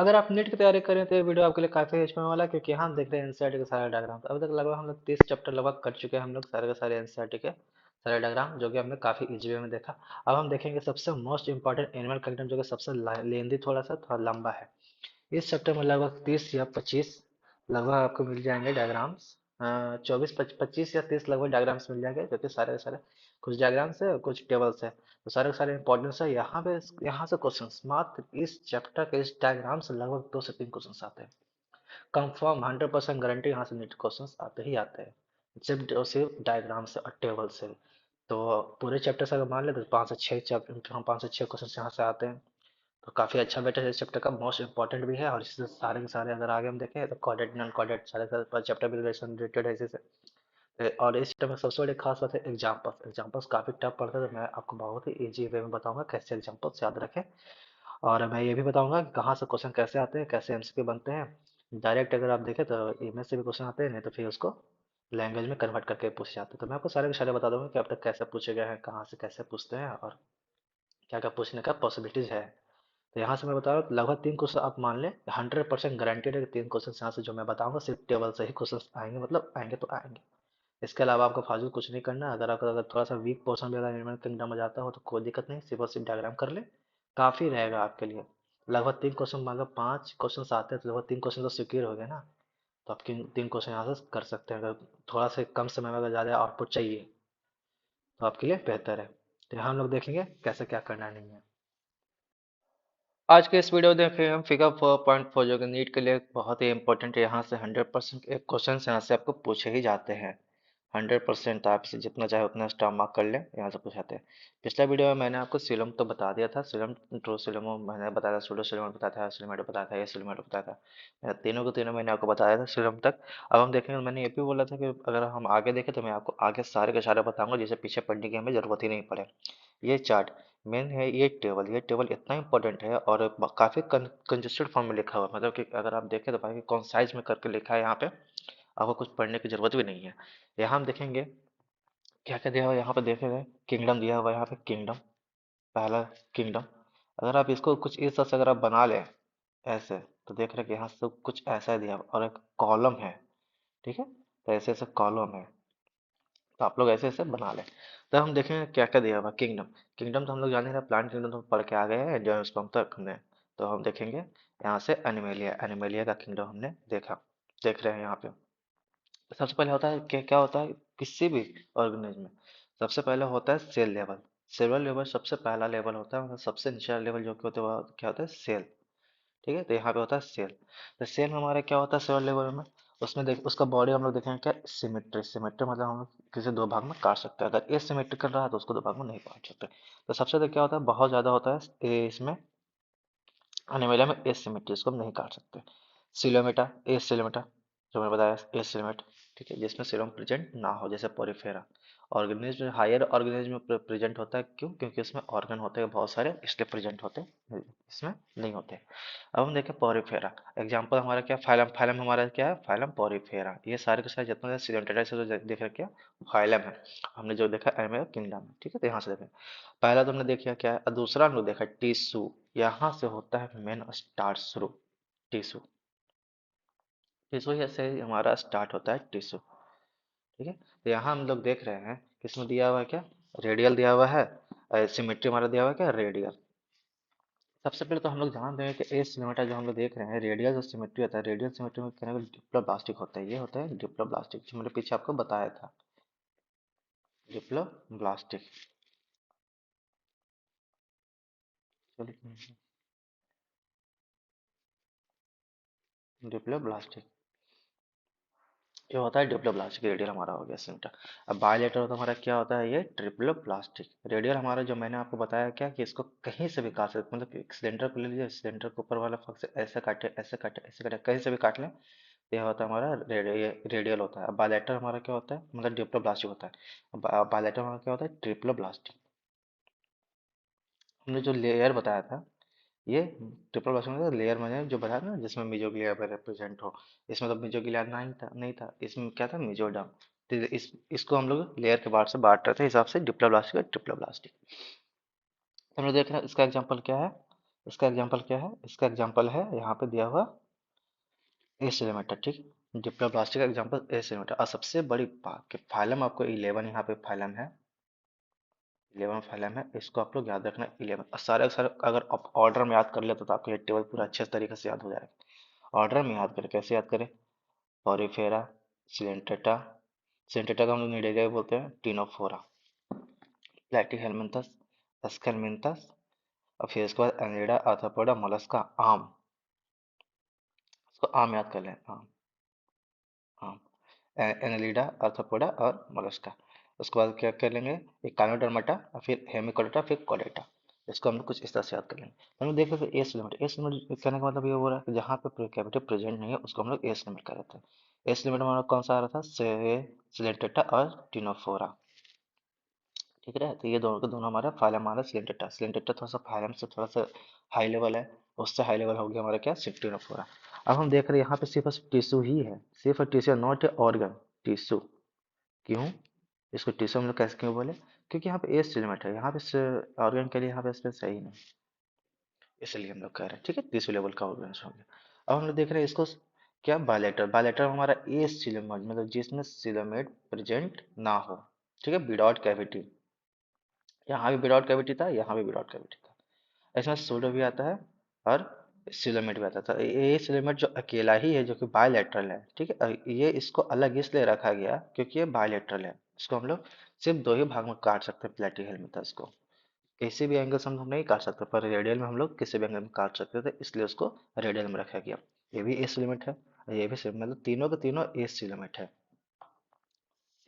अगर आप नीट की तैयारी करें तो ये वीडियो आपके लिए काफी हेल्प होने वाला है, क्योंकि हम देख रहे हैं एनसीईआरटी के सारे डायग्राम। अभी तक लगभग हम लोग 30 चैप्टर लगभग कर चुके हैं, हम लोग सारे के सारे एनसीईआरटी के सारे डायग्राम, जो कि हमने काफी इजी वे में देखा। अब हम देखेंगे सबसे मोस्ट इंपॉर्टेंट एनिमल किंगडम, जो कि सबसे लेंदी, थोड़ा लंबा है। इस चैप्टर में लगभग 30 या 25 लगभग आपको मिल जाएंगे डायग्राम्स। 25 या 30 लगभग डायग्राम्स मिल जाएंगे, जो कि सारे के सारे कुछ डायग्राम्स है और कुछ टेबल्स है। तो सारे के सारे इंपॉर्टेंस है। यहाँ पे यहाँ से क्वेश्चंस मात्र इस चैप्टर के इस डायग्राम से लगभग 2 से 3 क्वेश्चंस आते हैं। कंफर्म 100% गारंटी यहाँ से नीट क्वेश्चंस आते ही आते हैं, सिर्फ डायग्राम से और टेबल से। तो पूरे चैप्टर से अगर मान ले तो 5 से 6 क्वेश्चन यहाँ से आते हैं। तो काफी अच्छा बेटर है, इस चैप्टर का मोस्ट इंपॉर्टेंट भी है। और इससे सारे के सारे अगर आगे हम देखें तो कॉर्डेट नॉन कॉर्डेट सारे सारे चैप्टर भी रिलेटेड है इसी से। और इस चैप्टर में सबसे बड़ी खास बात है एग्जाम्पल्स। एग्जाम्पल्स काफी टफ पड़ता है, तो मैं आपको बहुत ही इजी वे में बताऊंगा कैसे एग्जाम्पल्स याद रखें। और मैं ये भी बताऊंगा कि कहाँ से क्वेश्चन कैसे आते हैं, कैसे एमसीक्यू बनते हैं। डायरेक्ट अगर आप देखें तो इमेज से भी क्वेश्चन आते हैं, नहीं तो फिर उसको लैंग्वेज में कन्वर्ट करके पूछे जाते हैं। तो मैं आपको सारे के सारे बता दूंगा कि अब तक कैसे पूछे गए हैं, कहाँ से कैसे पूछते हैं, और क्या क्या पूछने का पॉसिबिलिटीज है। तो यहाँ से मैं बता रहा हूँ लगभग 3 क्वेश्चन आप मान लें, 100% गारंटेड है कि 3 क्वेश्चन यहाँ से जो मैं बताऊंगा सिर्फ टेबल से ही क्वेश्चन आएंगे, मतलब आएंगे तो आएंगे। इसके अलावा आपको फालतू कुछ नहीं करना। अगर थोड़ा सा वीक पोर्शन भी अगर एनिमल किंगडम में जाता हो तो कोई दिक्कत नहीं, सिर्फ और सिर्फ डायग्राम कर ले, काफ़ी रहेगा आपके लिए। लगभग 3 क्वेश्चन, मतलब 5 क्वेश्चन आते हैं तो लगभग 3 क्वेश्चन तो सिक्योर हो गए ना। तो आप 3 क्वेश्चन यहाँ से कर सकते हैं। अगर थोड़ा से कम समय में अगर ज़्यादा आउटपुट चाहिए तो आपके लिए बेहतर है। तो यहाँ हम लोग देखेंगे कैसे क्या करना नहीं है। आज के इस वीडियो में देखें हम फिगर 4.4, जो कि नीट के लिए बहुत ही इंपॉर्टेंट है। यहाँ से 100% एक क्वेश्चन यहाँ से आपको पूछे ही जाते हैं। 100% आप इसे जितना चाहे उतना स्टार मार्क कर लें, यहाँ से पूछाते हैं। पिछला वीडियो में मैंने आपको सिलम तो बता दिया था, सिलम ट्रू सिलम मैंने बताया था, सूडो सिलम बताया था, सिलमेटो बताया था, ये सिलमेटो बताया था। तीनों को तीनों मैंने आपको बताया था सिलम तक। अब हम देखेंगे, मैंने ये भी बोला था कि अगर हम आगे देखें तो मैं आपको आगे सारे के सारे बताऊंगा, जिसे पीछे पढ़ने की हमें जरूरत ही नहीं पड़े। ये चार्ट मेन है, ये टेबल इतना इंपॉर्टेंट है और काफी कंजेस्टेड फॉर्म में लिखा हुआ है। मतलब कि अगर आप देखें तो भाई कौन साइज में करके लिखा है यहाँ पे, आपको कुछ पढ़ने की जरूरत भी नहीं है। यहाँ हम देखेंगे क्या क्या दिया हुआ है। यहाँ पे देखेंगे किंगडम दिया हुआ है, यहाँ पे किंगडम, पहला किंगडम। अगर आप इसको कुछ इस तरह से अगर आप बना लें ऐसे, तो देख रहे हैं कि यहाँ से कुछ ऐसा दिया हुआ है और एक कॉलम है। ठीक है, तो ऐसे ऐसे कॉलम है, तो आप लोग ऐसे ऐसे बना लें। तो हम देखेंगे क्या क्या दिया हुआ किंगडम। किंगडम तो हम लोग जाने रहे, प्लांट किंगडम तो पढ़ के आ गए हैं एंजियोस्पर्म तक हमने। तो हम देखेंगे यहाँ से एनिमेलिया, एनिमेलिया का किंगडम हमने देखा, देख रहे हैं यहाँ पे। सबसे पहले होता है क्या क्या होता है किसी भी ऑर्गेनिज्म में, सबसे पहले होता है सेल लेवल। सेल लेवल सबसे पहला लेवल होता है, मतलब सबसे निचला लेवल जो कि होता है वो क्या होता है, सेल। ठीक है, तो यहाँ पे होता है सेल। तो सेल हमारा क्या होता है सेल लेवल में, उसमें देख उसका बॉडी हम लोग देखेंगे क्या, सिमेट्री। सिमेट्री मतलब हम लोग किसी दो भाग में काट सकते हैं, अगर एसिमेट्रिकल रहा तो उसको दो भाग में नहीं काट सकते। तो सबसे ज्यादा क्या होता है, बहुत ज्यादा होता है इसमें एनिमेलिया में एसिमेट्री, इसको हम नहीं काट सकते। सिलोमेटा, एसिलोमेटा, जो मैं बताया एसिलोमेट, ठीक है, जिसमें सीलम प्रेजेंट ना हो, जैसे पोरिफेरा। ऑर्गेनिज्म हायर ऑर्गेनिज्म में प्रेजेंट होता है, क्यों, क्योंकि उसमें ऑर्गन होते हैं बहुत सारे, इसलिए प्रेजेंट होते हैं, इसमें नहीं होते। अब हम देखें पोरिफेरा, एग्जांपल हमारा क्या, फाइलम। फाइलम हमारा क्या है, फाइलम पोरिफेरा। ये सारे के सारे जितने सिलेंडर से जो देख रहे क्या, फाइलम है। हमने जो देखा एनिमल किंगडम में, ठीक है, तो यहाँ से देखें पहला तो हमने देखा क्या है, और दूसरा हम लोग देखा टिश्यू। यहाँ से होता है मेन स्टार्ट शुरू, टिश्यू। टिश्यू से हमारा स्टार्ट होता है टिश्यू। ठीक है, तो यहाँ हम लोग देख रहे हैं किसमें दिया हुआ है क्या, रेडियल दिया हुआ है, सिमेट्री हमारा दिया हुआ है क्या, रेडियल। सबसे पहले तो हम लोग जान रहे हैं कि ए सिमेट्री जो हम लोग देख रहे हैं, रेडियल जो सिमेट्री होता है, रेडियल सिमेट्री में कहने को डिप्लोब्लास्टिक होता है, ये होता है डिप्लोब्लास्टिक, जो मैंने पीछे आपको बताया था, डिप्लोब्लास्टिक। डिप्लोब्लास्टिक ये होता है डिप्लोब्लास्टिक, रेडियल हमारा हो गया सेंटर। अब बायलेटर होता है हमारा क्या होता है, ये ट्रिप्लोब्लास्टिक। रेडियल हमारा जो मैंने आपको बताया क्या, कि इसको कहीं से भी काट सकते, मतलब एक सिलेंडर को ले लीजिए, सिलेंडर के ऊपर वाला पक्ष ऐसे काटे, ऐसे काटे, ऐसे काटे, कहीं से भी काट लें, तो यह होता है हमारा रेडियल होता है। अब बायलेटर हमारा क्या होता है, मतलब डिप्लोब्लास्टिक होता है। बायलेटर हमारा क्या होता है, ट्रिप्लोब्लास्टिक। हमने जो लेयर बताया था, ये ट्रिपल बाइस्पेयर में लेयर मैंने जो बताया ना, जिसमें मेसोग्लिया रिप्रेजेंट हो। इसमें तो मेसोग्लिया नहीं था, इसमें क्या था, मेसोडर्म। तो इसको हम लोग लेयर के बाद से बांट रहे थे, हिसाब से डिप्लोब्लास्टिक और ट्रिप्लोब्लास्टिक। हमने देखा इसका एग्जांपल क्या है, इसका एग्जांपल क्या है? इसका एग्जांपल है यहाँ पे दिया हुआ ए सिलेमेटर, ठीक है। डिप्लोब्लास्टिक का एग्जांपल ए सिलेमेटर। और सबसे बड़ी बात कि फाइलम आपको 11 यहाँ पे फाइलम है, 11 फाइलम है, इसको आप लोग याद रखना 11। और सारे सारे अगर आप ऑर्डर में याद कर लेते तो आपको ये टेबल पूरा अच्छे तरीके से याद हो जाएगा। ऑर्डर में याद करें, कैसे याद करें? पॉरीफेरा, सिलेंटेटा, सिलेंटेटा का हम लोग निडेरिया बोलते हैं, टिनोफोरा, प्लैटीहेलमिन्थस, एस्केलमिन्थस, और फिर इसके बाद एनिलिडा, आर्थ्रोपोडा, मोलस्का, आम। इसको आम याद कर लें, आम, आम, एनिलिडा, आर्थ्रोपोडा और मोलस्का। उसके बाद क्या कर लेंगे? एक काइनोडर्माटा और फिर हेमिकोडेटा, फिर कोडेटा। इसको हम लोग कुछ इस तरह से याद कर लेंगे। हम लोग देख लेते हैं एस लिमिट। एस लिमिट कहने का मतलब ये हो रहा है कि जहाँ पे कैविटी प्रेजेंट नहीं है उसको हम लोग एस लिमिट कह देते हैं। एस लिमिट में हम लोग कौन सा आ रहा था? सिलेंटेटा और टिनोफोरा, ठीक है। तो ये दोनों के दोनों हमारा फाइलम हमारा सिलेंटेटा। सिलेंटेटा थोड़ा सा फाइलम से थोड़ा सा हाई लेवल है, उससे हाई लेवल हो गया हमारा क्या? टिनोफोरा। अब हम देख रहे हैं यहाँ पे सिर्फ टिश्यू ही है, सिर्फ tissue, not a organ, tissue. क्यों इसको टिश्यू हम लोग कैसे क्यों बोले? क्योंकि यहाँ पे एज लिमिट है, यहाँ पे ऑर्गन के लिए यहाँ पे स्पेस है ही नहीं, इसलिए हम लोग कह रहे हैं, ठीक है। टिश्यू लेवल का ऑर्गन हो गया। अब हम लोग देख रहे हैं इसको क्या? बायलेटर। बायलेटर हमारा एज सिलोमेट, मतलब जिसमें सिलोमेट प्रेजेंट ना हो, ठीक है, विदाउट कैविटी। यहाँ भी विदाउट कैविटी था, यहाँ भी विदाउट कैविटी था। इसमें सूडो भी आता है और सिलोमेट भी आता था। ये सिलोमेट जो अकेला ही है, जो कि बायलैटरल है, ठीक है। ये इसको अलग इसलिए रखा गया क्योंकि ये बायलैटरल है। इसको हम लोग सिर्फ दो ही भाग में काट सकते हैं, प्लेटिहेलमिन्थस को। किसी भी एंगल से हम लोग नहीं काट सकते, पर रेडियल में हम लोग किसी भी एंगल में काट सकते थे, इसलिए उसको रेडियल में रखा गया। ये भी एज लिमिट है और ये भी मतलब तीनों के तीनों एज लिमिट है।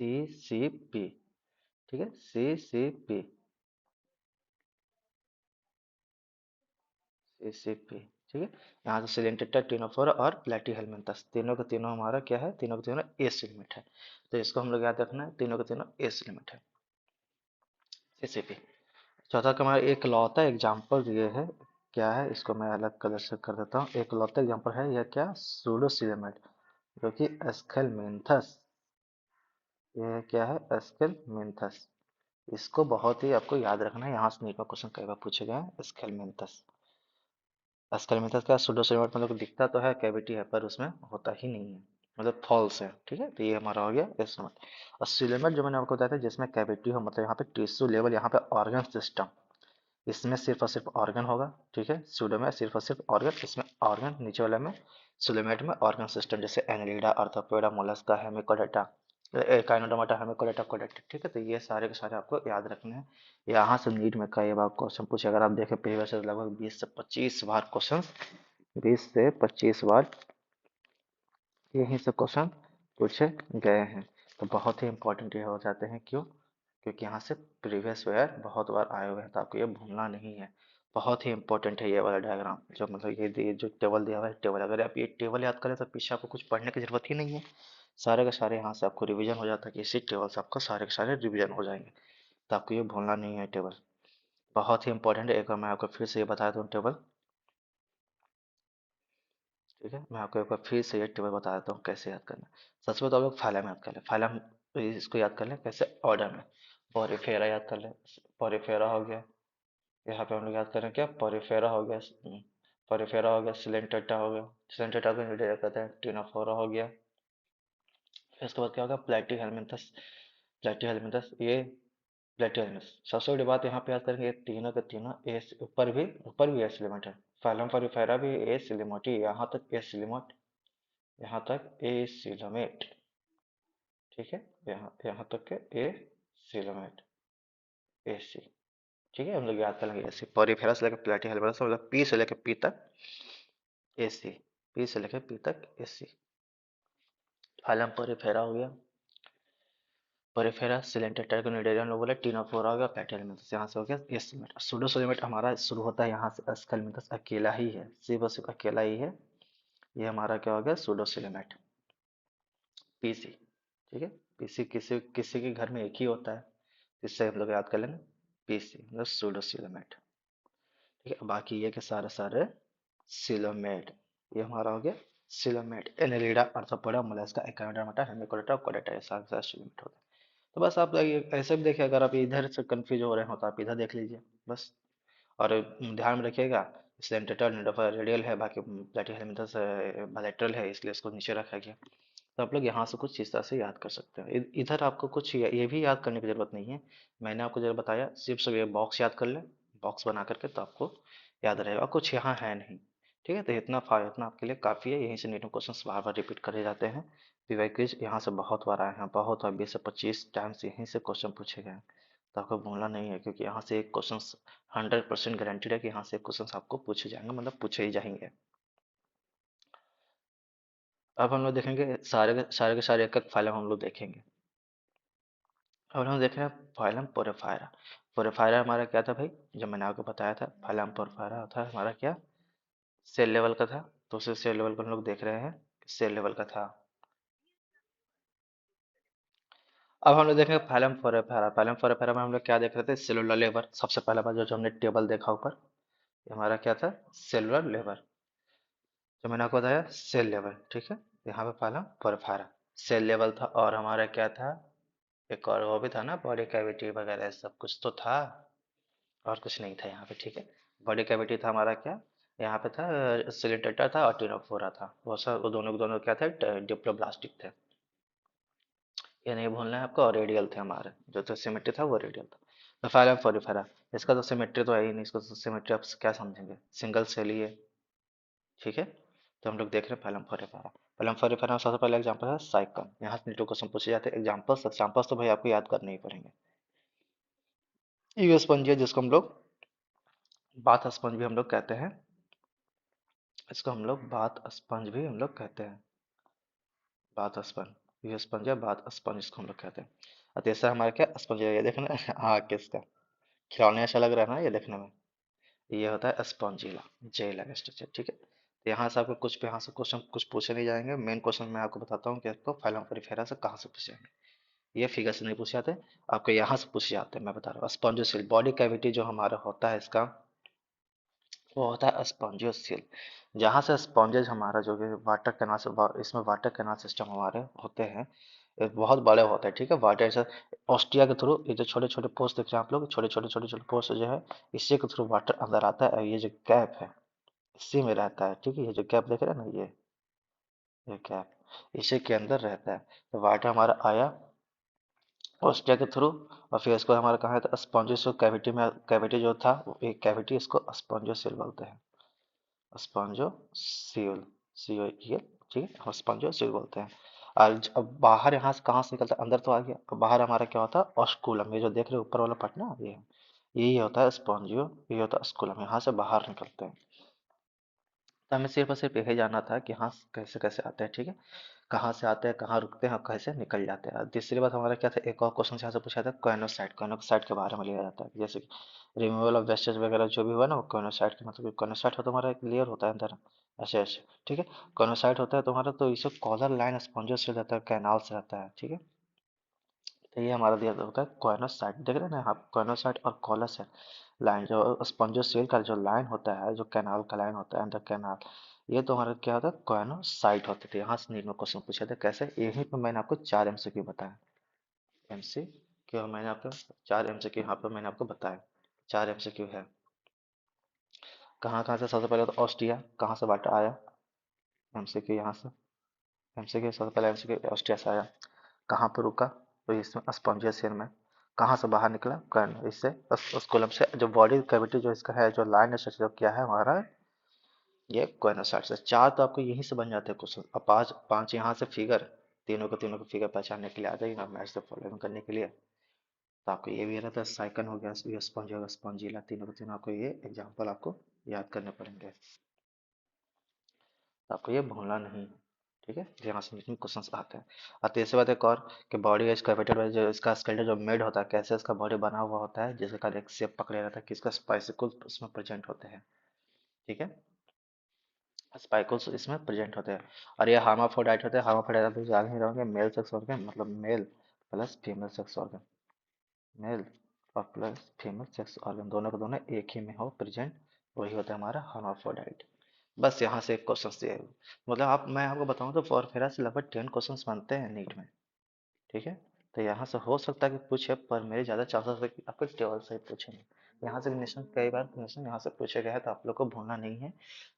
सी सी पी, ठीक है, सी सी पी, सीसीपी, ठीक है। यहाँ से सिलेंटेटा, टिनोफोरा और प्लैटीहेलमिन्थस, तीनों के तीनों हमारा क्या है? तीनों के तीनों एज लिमिट है। तो इसको हम लोग याद रखना है, तीनों के तीनों एज लिमिट है, सीसीपी। चौथा का हमारा एक लौता एग्जाम्पल ये है, क्या है? इसको मैं अलग कलर से कर देता हूँ। एक लौता एग्जाम्पल है यह क्या? सूडोसिलेमेट, जो कि एस्केलमिन्थस। ये क्या है? एस्केलमिन्थस। इसको बहुत ही आपको याद रखना है, यहाँ से नहीं का क्वेश्चन कई बार पूछे गए हैं। एस्केलमिन्थस, एस्केलमिन्थस का सूडोसिलेमेट मतलब दिखता तो है कैविटी है, पर उसमें होता ही नहीं है, मतलब फॉल्स है, ठीक है। तो ये हमारा हो गया एस्केलमिन्थस। और सिलेमेट जो मैंने आपको बताया था जिसमें कैविटी हो, मतलब यहाँ पे टिश्यू लेवल, यहाँ पे ऑर्गन सिस्टम, इसमें सिर्फ और सिर्फ ऑर्गन होगा, ठीक है। सूडो में सिर्फ और सिर्फ ऑर्गन, इसमें ऑर्गन, नीचे वाले में सिलोमेट में ऑर्गन सिस्टम, जैसे annelida, arthropoda, mollusca, hemichordata, echinodermata, hemichordata, कोडेटा, ठीक है। तो ये सारे के सारे आपको याद रखने हैं। यहाँ से नीट में कई बार क्वेश्चन पूछे, अगर आप देखें प्रीवियस से लगभग 20 से 25 बार क्वेश्चन, 20 से 25 बार यहीं से क्वेश्चन पूछे गए हैं। तो बहुत ही इंपॉर्टेंट ये हो जाते हैं, क्यों? क्योंकि यहाँ से प्रीवियस ईयर बहुत बार आए हुए हैं, तो आपको ये भूलना नहीं है। बहुत ही इंपॉर्टेंट है ये वाला डायग्राम, जो मतलब ये जो टेबल दिया हुआ है, टेबल, अगर आप ये टेबल याद करें तो पीछे आपको कुछ पढ़ने की जरूरत ही नहीं है। सारे के सारे यहाँ से आपको रिवीजन हो जाता है, कि इसी टेबल से आपको सारे के सारे रिवीजन हो जाएंगे। तो आपको ये भूलना नहीं है टेबल, बहुत ही इंपॉर्टेंट है। एक बार मैं आपको फिर से ये बता दूँ टेबल, ठीक है। मैं आपको एक बार फिर से ये टेबल बता देता हूँ कैसे याद करना है। सबसे पहले तो आप लोग फाइलम याद कर लें, फाइलम, इसको याद कर लें कैसे? ऑर्डर में। पॉरीफेरा याद कर लें, पॉरीफेरा हो गया। यहाँ पे हम लोग याद करें क्या? पॉरीफेरा हो गया, पॉरीफेरा हो गया, सिलेंटेटा हो गया, सिलेंटेटा को नीचे कहते हैं, टिनोफोरा हो गया। फिर उसके बाद क्या होगा? प्लैटीहेलमिन्थस, प्लैटीहेलमिन्थस, ये प्लैटीहेलमिन्थस। सबसे बड़ी बात यहाँ पे याद करेंगे, ये तीनों के तीनों एस, ऊपर भी एस लिमिट है। फाइलम पॉरीफेरा भी एस लिमिट ही, यहाँ तक एस लिमिट, यहाँ तक ए सिलोमेट, ठीक है। यहाँ यहाँ तक के ए सिलोमेट, ए सी, ठीक है। हम लोग याद कर लेंगे ए सी, पॉरीफेरा से लेकर प्लैटीहेलमिन्थस, मतलब पी से लेकर पी तक ए सी, पी से लेकर पी तक ए सी। फाइलम पॉरीफेरा हो गया, पॉरीफेरा, सिलेंटेटा को निडेरियम लोग बोले, टिनोफोरा हो गया, प्लैटीहेलमिन्थस, यहाँ से हो गया ए सिलोमेट। सूडोसिलोमेट हमारा शुरू होता है यहाँ से, एस्केलमिन्थस अकेला ही है, सिर्फ और सिर्फ अकेला ही है। ये हमारा क्या हो गया? सूडोसिलोमेट, पीसी, ठीक है। पीसी किसी किसी के घर में एक ही होता है, इससे हम लोग याद कर लेंगे पीसी, मतलब सूडोसिलोमेट, ठीक है। बाकी ये के सारे सारे सिलोमेट, ये हमारा हो गया coelomate. Annelida, arthropoda, mollusca, echinodermata, hemichordata, कोडेटा, ये सारे सारे सिलोमेट होते हैं। तो बस आप लोग ऐसे भी देखिए, अगर आप इधर से कंफ्यूज हो रहे हो तो आप इधर देख लीजिए बस। और ध्यान में रखिएगा, सेंट्रेटल रेडियल है, बाकी प्लेटिहेलमिंथस बायलैटरल है, इसलिए इसको नीचे रखा गया। तो आप लोग यहाँ से कुछ इस तरह से याद कर सकते हो। इधर आपको कुछ ये भी याद करने की जरूरत नहीं है, मैंने आपको जब बताया सिर्फ ये बॉक्स याद कर ले, बॉक्स बना करके तो आपको याद रहेगा, कुछ यहाँ है नहीं। ठीक है, तो इतना आपके लिए काफ़ी है। यहीं से नीट में क्वेश्चन बार बार रिपीट करे जाते हैं। पीवाई क्विज यहाँ से बहुत बार आए हैं, बहुत बार 20 से 25 टाइम्स यहीं से क्वेश्चन पूछे गए हैं। तो आपको भूलना नहीं है, क्योंकि यहाँ से एक क्वेश्चन 100% गारंटीड है कि यहाँ से क्वेश्चन आपको पूछे जाएंगे, मतलब पूछे ही जाएंगे। अब हम लोग देखेंगे सारे के सारे एक एक फाइलम हम लोग देखेंगे। अब हम देख रहे हैं फाइलम पोरेफायरा। पोरेफायरा हमारा क्या था भाई, जब मैंने आपको बताया था फाइलम पोरेफायरा था हमारा क्या, सेल लेवल का था। तो उसे सेल लेवल को हम लोग देख रहे हैं, सेल लेवल का था। अब हम लोग देखेंगे फाइलम फोरेफायरा। फाइलम फोरेफायरा में हम लोग क्या देख रहे थे, सेलुलर लेवल। सबसे पहला बार जो हमने टेबल देखा ऊपर, ये हमारा क्या था, सेलुलर लेवल। जो मैंने आपको बताया सेल लेवल, ठीक है। यहाँ पे फाइलम पोरेफायरा सेल लेवल था, और हमारा क्या था, एक और वो भी था ना, बॉडी कैविटी वगैरह सब कुछ तो था, और कुछ नहीं था यहाँ पे, ठीक है। बॉडी कैविटी था हमारा क्या, यहाँ पे था सिलिंडर था और टिनोफोरा था, वो सब वो दोनों दोनों क्या थे, डिप्लोब्लास्टिक थे। ये नहीं भूलना है आपको। और रेडियल थे हमारे, जो तो सिमेट्री था वो रेडियल था। तो फाइलम फोरिफेरा, इसका तो सिमेट्री तो है ही नहीं, इसको तो सिमेट्री आप क्या समझेंगे, सिंगल सेल ही है, ठीक है। तो हम लोग देख रहे हैं फाइलम फोरिफेरा। फाइलम फोरिफेरा में सबसे पहला एग्जांपल है साइकन। यहाँ से नीटो क्वेश्चन पूछे जाते हैं। एग्जांपल्स एग्जांपल्स तो भाई आपको याद करने ही पड़ेंगे। यूएस पंजिया, जिसको हम लोग बाथ स्पंज भी हम लोग कहते हैं, इसको हम लोग बाथ स्पंज भी हम लोग कहते हैं, बाथ स्पंज, ये स्पंज है, बाथ स्पंज इसको हम लोग कहते हैं। और तीसरा हमारा क्या स्पंज है, ये देखना हाँ किसका, खिलौने ऐसा लग रहा है ना ये देखने में, ये होता है स्पॉन्जिला, जेल लगा स्ट्रक्चर, ठीक है। तो यहाँ से आपको कुछ यहाँ से क्वेश्चन कुछ पूछे नहीं जाएंगे। मेन क्वेश्चन मैं आपको बताता हूँ कि आपको फाइलम पेरिफेरा से कहाँ से पूछे जाएंगे। ये फिगर से नहीं पूछे जाते, आपको यहाँ से पूछे जाते हैं। मैं बता रहा हूँ स्पॉन्जोसिल, बॉडी कैविटी जो हमारा होता है इसका, वो होता है स्पॉन्जियोसिल। जहाँ से स्पॉन्जेज हमारा जो कि वाटर कैनाल से इसमें वाटर कैनाल सिस्टम हमारे होते हैं, ये बहुत बड़े होते हैं, ठीक है। वाटर से ऑस्टिया के थ्रू, ये जो छोटे छोटे पोर्स देख रहे हैं आप लोग, छोटे छोटे पोर्स जो है, इसी के थ्रू वाटर अंदर आता है। और ये जो गैप है इसी में रहता है, ठीक है। ये जो गैप देख रहे हैं ना, ये गैप इसी के अंदर रहता है। तो वाटर हमारा आया ऑस्टिया के थ्रू, और फिर इसको हमारा कहा था स्पॉन्जियो कैविटी में, कैविटी जो था एक कैविटी, इसको स्पॉन्जियोसिल बोलते हैं, स्पॉन्जियोसिल, सीओएल, ठीक है, हम स्पॉन्जियोसिल बोलते हैं। और अब बाहर यहाँ से कहाँ से निकलता है, अंदर तो आ गया, अब बाहर हमारा क्या होता है, ऑस्कुलम। ये जो देख रहे हो ऊपर वाला पार्ट ना, ये यही होता है स्पॉन्जियो, ये होता है स्कूलम, यहाँ से बाहर निकलते हैं। तो हमें सिर्फ और सिर्फ यही जानना था कि हाँ कैसे कैसे आते हैं, ठीक है, कहाँ से आते हैं, कहाँ रुकते हैं और कैसे निकल जाते हैं। तीसरी बात हमारा क्या था, एक और क्वेश्चन यहाँ से पूछा था कॉइनोसाइट, कॉइनोसाइट के बारे में लिया जाता है, जैसे कि रिमूवल ऑफ वेस्टेज वगैरह जो भी हुआ ना, वो कॉइनोसाइट के मतलब कॉइनोसाइट हो तो हमारा एक लेयर होता है अंदर, ऐसे ऐसे, ठीक है। कॉइनोसाइट होता है तुम्हारा, तो इसे कॉलर लाइन स्पॉन्जियोस से रहता है, कैनाल से रहता है, ठीक है। तो ये हमारा दिया होता है कॉइनोसाइट, देख रहे हैं ना आप, कॉइनोसाइट और कॉलर लाइन, जो स्पॉन्जियोसेल का जो लाइन होता है, जो कैनाल का लाइन होता है अंदर कैनाल, ये तो हमारा क्या होता है, कॉइनोसाइट होते थे। यहाँ से नीट में क्वेश्चन पूछे थे कैसे, यहीं पे मैंने आपको 4 MCQ बताया, MCQ मैंने आपको 4 MCQ यहाँ पे मैंने आपको बताया, 4 MCQ है। कहाँ कहाँ से, सबसे पहले तो ऑस्ट्रिया, कहाँ से वाटर आया, MCQ यहाँ से, MCQ सबसे पहले MCQ ऑस्ट्रिया से आया, कहाँ पर रुका, तो इसमें स्पॉन्जियस सेल में, कहाँ से बाहर निकला, कर्ण, इससे उस कॉलम से, जो बॉडी कैविटी जो इसका है, जो लाइन स्ट्रक्चर क्या है हमारा, ये कोइनोसाइट से। चार तो आपको यहीं से बन जाते हैं क्वेश्चन, अब पांच पांच यहाँ से फिगर, तीनों को फिगर पहचानने के लिए आ जाएगा, मैथ से फॉलोइंग करने के लिए। तो आपको ये भी रहता है, साइकन हो गया, ये स्पंज होगा, स्पंजीला, तीनों को तीनों आपको ये एग्जाम्पल आपको याद करने पड़ेंगे, तो आपको ये भूलना नहीं है, ठीक है। यहाँ से इसमें क्वेश्चन आते हैं। और तीसरी बात एक और, कि बॉडी इज कर्वेटेड बाय, जो इसका स्केलेटन जो मेड होता है, कैसे इसका बॉडी बना हुआ होता है, जिसका एक शेप पकड़े रहता है, किसका स्पाइसिकल उसमें प्रेजेंट होते हैं, ठीक है, स्पाइकल्स इसमें प्रेजेंट होते हैं। और ये हार्माफ्रोडाइट होते हैं। हार्माफ्रोडाइट आप लोग जान ही रहोगे, मेल सेक्स ऑर्गन, मतलब male plus female sex organ, male और प्लस फीमेल सेक्स ऑर्गन दोनों को दोनों एक ही में हो प्रेजेंट, वही होता है हमारा हार्माफ्रोडाइट। बस यहाँ से एक क्वेश्चन दिए, मतलब आप, मैं आपको बताऊँ तो फॉरफेरा से लगभग 10 क्वेश्चन बनते हैं नीट में, ठीक है। तो यहाँ से हो सकता है कि पूछे, पर मेरे ज़्यादा चांसेस है कि आपको टेबल से ही पूछेंगे। यहाँ से भी क्वेश्चन, कई बार क्वेश्चन यहाँ से पूछे गए हैं, तो आप लोग को भूलना नहीं है।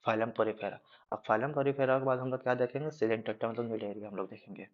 Phylum Porifera. अब फाइलम पॉलीफेरा के बाद हम लोग क्या देखेंगे, सिलेंट मतलब मिड एरिया हम लोग देखेंगे।